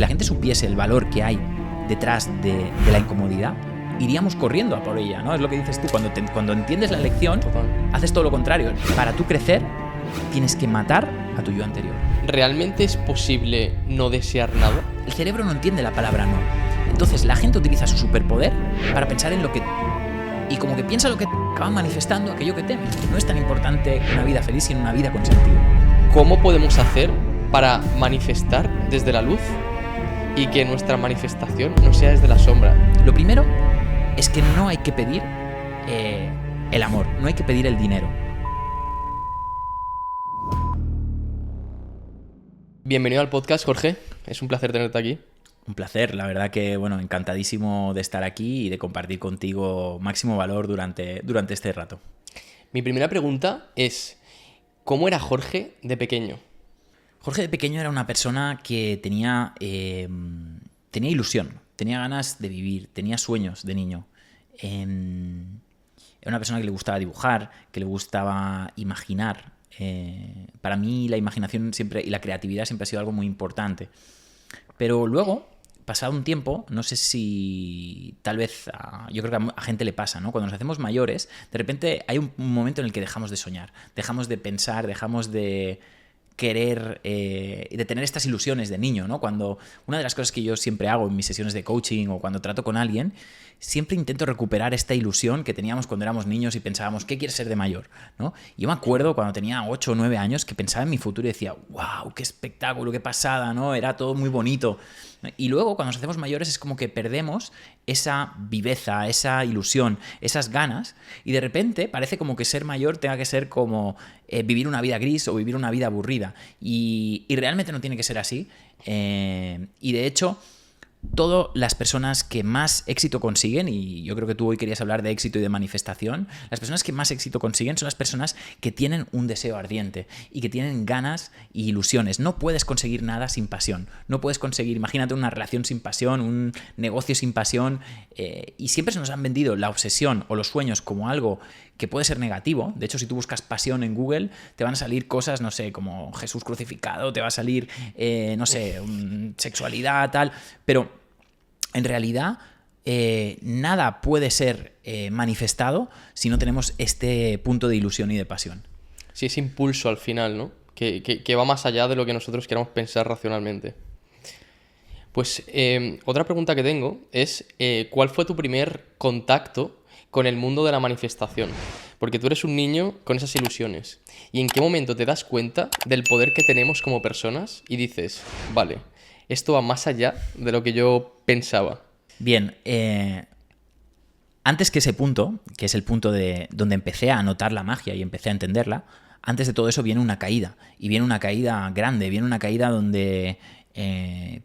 la gente supiese el valor que hay detrás de la incomodidad, iríamos corriendo a por ella, ¿no? Es lo que dices tú, cuando entiendes la lección, haces todo lo contrario. Para tú crecer, tienes que matar a tu yo anterior. ¿Realmente es posible no desear nada? El cerebro no entiende la palabra no. Entonces la gente utiliza su superpoder para pensar en lo que... Y como que piensa lo que acaban manifestando aquello que teme. No es tan importante una vida feliz sino una vida con sentido. ¿Cómo podemos hacer para manifestar desde la luz y que nuestra manifestación no sea desde la sombra? Lo primero es que no hay que pedir el amor, no hay que pedir el dinero. Bienvenido al podcast, Jorge. Es un placer tenerte aquí. Un placer, la verdad que, bueno, encantadísimo de estar aquí y de compartir contigo máximo valor durante este rato. Mi primera pregunta es, ¿cómo era Jorge de pequeño? Jorge de pequeño era una persona que tenía ilusión, tenía ganas de vivir, tenía sueños de niño. Era una persona que le gustaba dibujar, que le gustaba imaginar. Para mí la imaginación siempre y la creatividad siempre ha sido algo muy importante. Pero luego, pasado un tiempo, no sé si tal vez yo creo que a gente le pasa, ¿no? Cuando nos hacemos mayores, de repente hay un momento en el que dejamos de soñar, dejamos de pensar, dejamos de querer, de tener estas ilusiones de niño, ¿no? Cuando una de las cosas que yo siempre hago en mis sesiones de coaching o cuando trato con alguien, siempre intento recuperar esta ilusión que teníamos cuando éramos niños y pensábamos, ¿qué quieres ser de mayor? ¿No? Yo me acuerdo cuando tenía 8 o 9 años que pensaba en mi futuro y decía, wow, qué espectáculo, qué pasada, ¿no? Era todo muy bonito. Y luego cuando nos hacemos mayores es como que perdemos esa viveza, esa ilusión, esas ganas y de repente parece como que ser mayor tenga que ser como vivir una vida gris o vivir una vida aburrida y realmente no tiene que ser así y de hecho todas las personas que más éxito consiguen, y yo creo que tú hoy querías hablar de éxito y de manifestación, las personas que más éxito consiguen son las personas que tienen un deseo ardiente y que tienen ganas y ilusiones. No puedes conseguir nada sin pasión. No puedes conseguir, imagínate una relación sin pasión, un negocio sin pasión, y siempre se nos han vendido la obsesión o los sueños como algo que puede ser negativo. De hecho, si tú buscas pasión en Google, te van a salir cosas, no sé, como Jesús crucificado, te va a salir, no sé, sexualidad, tal, pero en realidad nada puede ser manifestado si no tenemos este punto de ilusión y de pasión. Sí, ese impulso al final, ¿no? Que va más allá de lo que nosotros queramos pensar racionalmente. Pues otra pregunta que tengo es, ¿cuál fue tu primer contacto con el mundo de la manifestación? Porque tú eres un niño con esas ilusiones. ¿Y en qué momento te das cuenta del poder que tenemos como personas y dices, vale, esto va más allá de lo que yo pensaba? Bien, antes que ese punto, que es el punto de donde empecé a notar la magia y empecé a entenderla, antes de todo eso viene una caída. Y viene una caída grande, viene una caída donde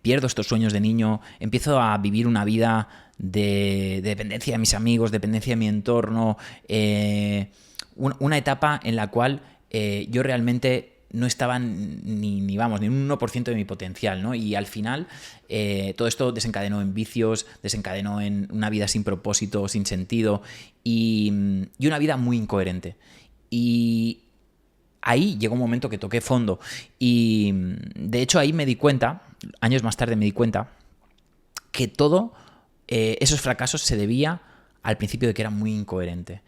pierdo estos sueños de niño, empiezo a vivir una vida de dependencia de mis amigos, dependencia de mi entorno, una etapa en la cual yo realmente no estaba ni un 1% de mi potencial, ¿no? Y al final todo esto desencadenó en vicios, desencadenó en una vida sin propósito, sin sentido y una vida muy incoherente. Y ahí llegó un momento que toqué fondo y de hecho ahí me di cuenta, años más tarde me di cuenta, que todo esos fracasos se debía al principio de que era muy incoherente.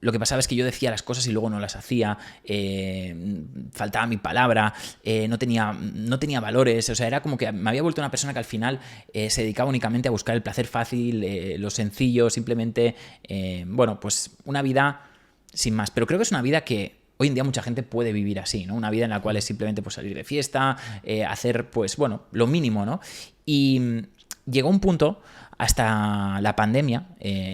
Lo que pasaba es que yo decía las cosas y luego no las hacía, faltaba mi palabra, no tenía valores, o sea, era como que me había vuelto una persona que al final se dedicaba únicamente a buscar el placer fácil, lo sencillo, simplemente, pues una vida sin más. Pero creo que es una vida que hoy en día mucha gente puede vivir así, ¿no? Una vida en la cual es simplemente pues, salir de fiesta, hacer, lo mínimo, ¿no? Y llegó un punto hasta la pandemia.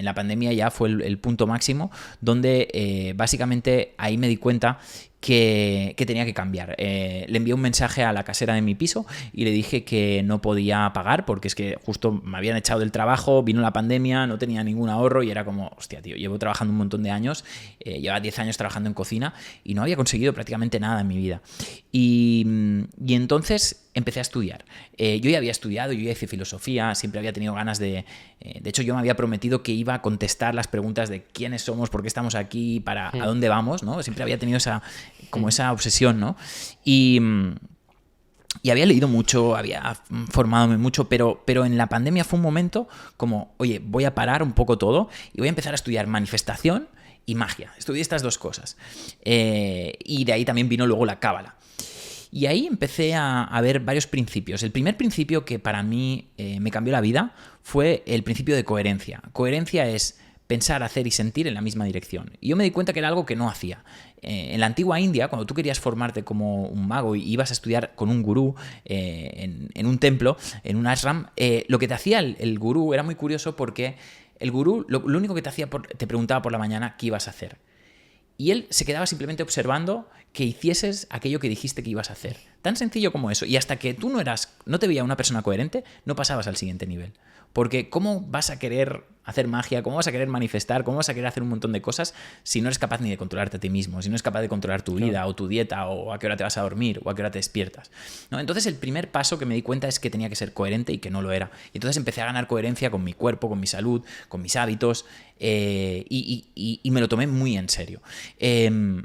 La pandemia ya fue el punto máximo donde básicamente ahí me di cuenta que tenía que cambiar. Le envié un mensaje a la casera de mi piso y le dije que no podía pagar porque es que justo me habían echado del trabajo, vino la pandemia, no tenía ningún ahorro y era como, hostia, tío, llevo trabajando un montón de años, llevaba 10 años trabajando en cocina y no había conseguido prácticamente nada en mi vida. Y entonces empecé a estudiar. Yo ya había estudiado, yo ya hice filosofía, siempre había tenido ganas de hecho, yo me había prometido que iba a contestar las preguntas de quiénes somos, por qué estamos aquí, a dónde vamos, ¿no? Siempre había tenido esa obsesión, ¿no? Y y había leído mucho, había formadome mucho, pero en la pandemia fue un momento como, oye, voy a parar un poco todo y voy a empezar a estudiar manifestación y magia. Estudié estas dos cosas. Y de ahí también vino luego la cábala. Y ahí empecé a ver varios principios. El primer principio que para mí me cambió la vida fue el principio de coherencia. Coherencia es pensar, hacer y sentir en la misma dirección. Y yo me di cuenta que era algo que no hacía. En la antigua India, cuando tú querías formarte como un mago y ibas a estudiar con un gurú en un templo, en un ashram, lo que te hacía el gurú era muy curioso porque el gurú lo único que te hacía, te preguntaba por la mañana qué ibas a hacer. Y él se quedaba simplemente observando que hicieses aquello que dijiste que ibas a hacer. Tan sencillo como eso. Y hasta que tú no te veía una persona coherente, no pasabas al siguiente nivel. Porque ¿cómo vas a querer hacer magia? ¿Cómo vas a querer manifestar? ¿Cómo vas a querer hacer un montón de cosas si no eres capaz ni de controlarte a ti mismo? Si no eres capaz de controlar tu vida o tu dieta o a qué hora te vas a dormir o a qué hora te despiertas, ¿no? Entonces el primer paso que me di cuenta es que tenía que ser coherente y que no lo era. Y entonces empecé a ganar coherencia con mi cuerpo, con mi salud, con mis hábitos y me lo tomé muy en serio. El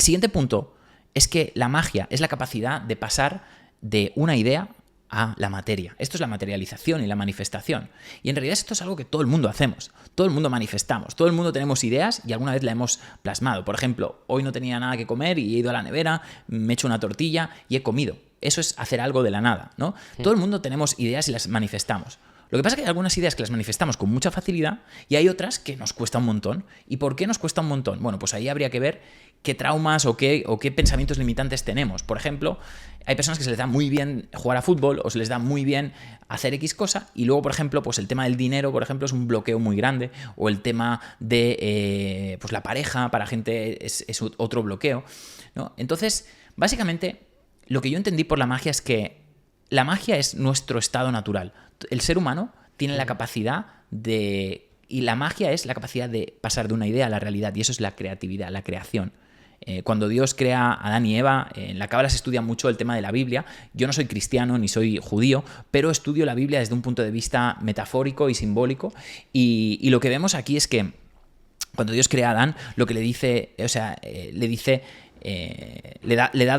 siguiente punto es que la magia es la capacidad de pasar de una idea a la materia. Esto es la materialización y la manifestación. Y en realidad esto es algo que todo el mundo hacemos. Todo el mundo manifestamos. Todo el mundo tenemos ideas y alguna vez la hemos plasmado. Por ejemplo, hoy no tenía nada que comer y he ido a la nevera, me he hecho una tortilla y he comido. Eso es hacer algo de la nada, ¿no? Todo el mundo tenemos ideas y las manifestamos. Lo que pasa es que hay algunas ideas que las manifestamos con mucha facilidad y hay otras que nos cuesta un montón. ¿Y por qué nos cuesta un montón? Bueno, pues ahí habría que ver qué traumas o qué pensamientos limitantes tenemos. Por ejemplo, hay personas que se les da muy bien jugar a fútbol o se les da muy bien hacer X cosa y luego, por ejemplo, pues el tema del dinero, por ejemplo, es un bloqueo muy grande, o el tema de pues la pareja para gente es otro bloqueo, ¿no? Entonces, básicamente, lo que yo entendí por la magia es que la magia es nuestro estado natural. El ser humano tiene la capacidad de... Y la magia es la capacidad de pasar de una idea a la realidad. Y eso es la creatividad, la creación. Cuando Dios crea a Adán y Eva, en la cábala se estudia mucho el tema de la Biblia. Yo no soy cristiano ni soy judío, pero estudio la Biblia desde un punto de vista metafórico y simbólico. Y lo que vemos aquí es que cuando Dios crea a Adán, lo que le dice... O sea, le da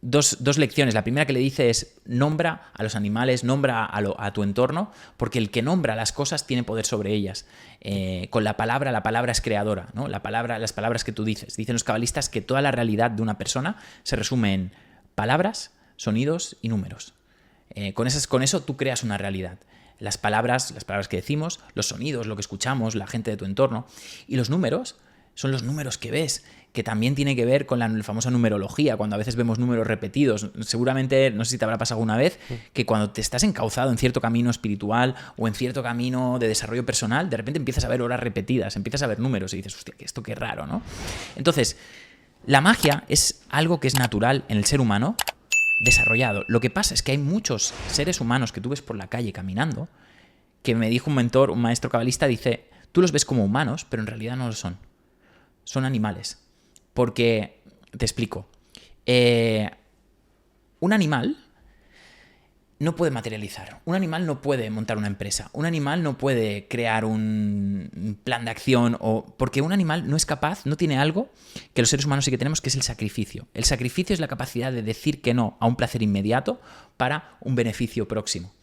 dos lecciones. La primera que le dice es: nombra a los animales, nombra a tu entorno, porque el que nombra las cosas tiene poder sobre ellas. Con la palabra es creadora, ¿no? Las palabras que tú dices. Dicen los cabalistas que toda la realidad de una persona se resume en palabras, sonidos y números. Con eso tú creas una realidad. Las palabras que decimos, los sonidos, lo que escuchamos, la gente de tu entorno, y los números son los números que ves, que también tiene que ver con la famosa numerología, cuando a veces vemos números repetidos. Seguramente, no sé si te habrá pasado alguna vez, que cuando te estás encauzado en cierto camino espiritual o en cierto camino de desarrollo personal, de repente empiezas a ver horas repetidas, empiezas a ver números y dices, hostia, esto qué raro, ¿no? Entonces, la magia es algo que es natural en el ser humano desarrollado. Lo que pasa es que hay muchos seres humanos que tú ves por la calle caminando, que me dijo un maestro cabalista, dice, tú los ves como humanos, pero en realidad no lo son. Son animales. Porque, te explico, un animal no puede materializar, un animal no puede montar una empresa, un animal no puede crear un plan de acción, porque un animal no es capaz, no tiene algo que los seres humanos sí que tenemos, que es el sacrificio. El sacrificio es la capacidad de decir que no a un placer inmediato para un beneficio próximo.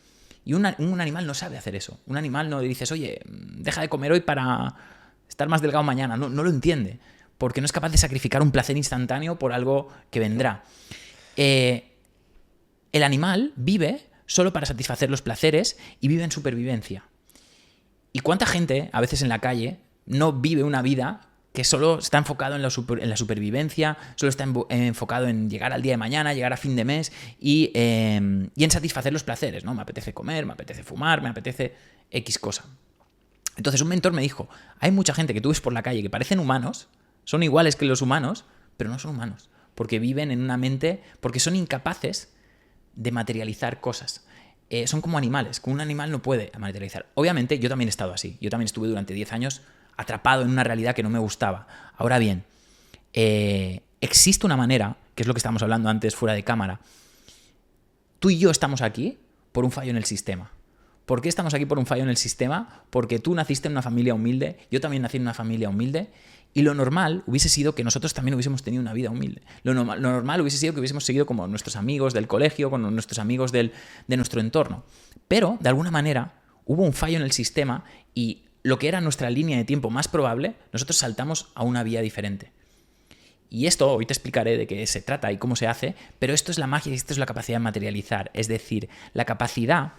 Y un animal no sabe hacer eso. Un animal no le dices, oye, deja de comer hoy para estar más delgado mañana. No lo entiende, porque no es capaz de sacrificar un placer instantáneo por algo que vendrá. El animal vive solo para satisfacer los placeres y vive en supervivencia. ¿Y cuánta gente, a veces en la calle, no vive una vida que solo está enfocado en la supervivencia, solo está enfocado en llegar al día de mañana, llegar a fin de mes y en satisfacer los placeres, ¿no? Me apetece comer, me apetece fumar, me apetece X cosa. Entonces un mentor me dijo, hay mucha gente que tú ves por la calle que parecen humanos, son iguales que los humanos, pero no son humanos, porque viven en una mente, porque son incapaces de materializar cosas. Son como animales, que un animal no puede materializar. Obviamente yo también he estado así, yo también estuve durante 10 años atrapado en una realidad que no me gustaba. Ahora bien, existe una manera, que es lo que estábamos hablando antes fuera de cámara. Tú y yo estamos aquí por un fallo en el sistema, ¿Por qué estamos aquí por un fallo en el sistema? Porque tú naciste en una familia humilde, yo también nací en una familia humilde, y lo normal hubiese sido que nosotros también hubiésemos tenido una vida humilde. Lo normal hubiese sido que hubiésemos seguido como nuestros amigos del colegio, como nuestros amigos de nuestro entorno. Pero, de alguna manera, hubo un fallo en el sistema y lo que era nuestra línea de tiempo más probable, nosotros saltamos a una vía diferente. Y esto, hoy te explicaré de qué se trata y cómo se hace, pero esto es la magia y esto es la capacidad de materializar. Es decir, la capacidad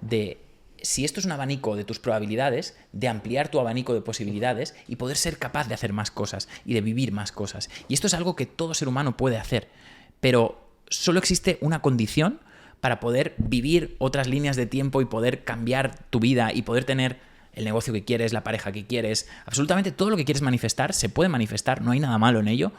de, si esto es un abanico de tus probabilidades, de ampliar tu abanico de posibilidades y poder ser capaz de hacer más cosas y de vivir más cosas. Y esto es algo que todo ser humano puede hacer, pero solo existe una condición para poder vivir otras líneas de tiempo y poder cambiar tu vida y poder tener el negocio que quieres, la pareja que quieres, absolutamente todo lo que quieres manifestar se puede manifestar, no hay nada malo en ello,